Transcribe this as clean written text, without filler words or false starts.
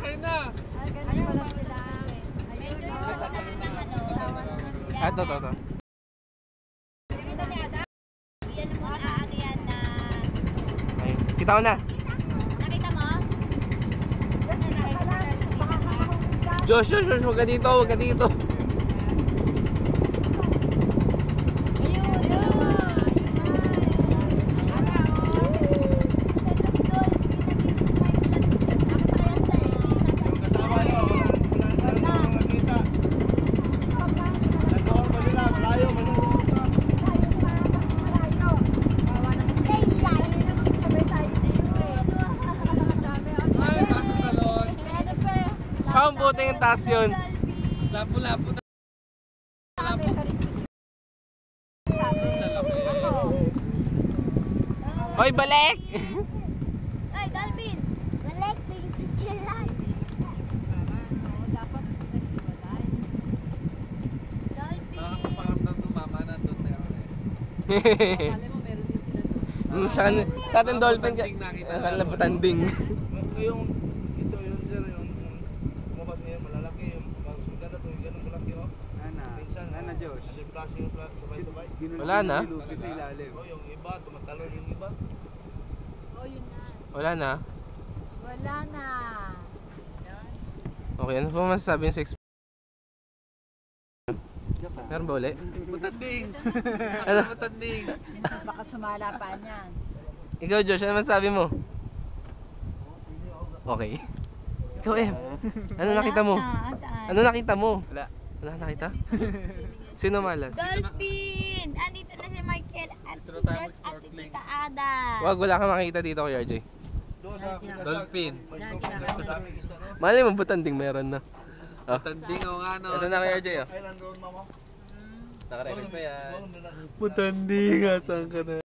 Sakay na! Ayun pala sila. Ah, ito. Yan mo na aakyat na. Ayun. Kita ko na. Nakita mo? Josh, huwag ka dito, huwag ka dito. Ang buting yung taas yun. Lapo-lapo na. Hoy, balik! Ay, Dalvin! Balik, picture lang. Dapat pinag-iwalay. Dalvin! Baka sa pangamdam ng mama nandun na yun eh. Alam mo, meron din sila doon. Sa atin dolphin ka. Tanding nakita Ang labutanding. Yung ito yung sir yung kumabas ngayon malalaki yung ganda to ganun malaki oh. Nana Josh. Kasi klase yung sabay-sabay. Wala na. Oh yung iba tumatalon yung iba. Oh, yun na. Wala na. Wala na. Okay, ano pa masasabi yung 6? Meron ba ulit? Matanding! Ano? Matanding! Baka sumala pa niyan. Ikaw, Josh, ano masasabi mo? Okay. Ikaw, ano nakita mo? Ano nakita mo? Wala nakita? Sino malas? Dolphin! Andito na si Michael at si Dito na tayo George at si mag-snorkeling. Tita Ada. Wag, wala kang makita dito kay RJ. Doon sa Dolphin. daming isda no. Mali mo, butanding meron na. Oh. Matanding o nga no. Ito na kay RJ, oh. Island road mama. Nakarecord pa yan. Doon na. Butanding, asan ka na?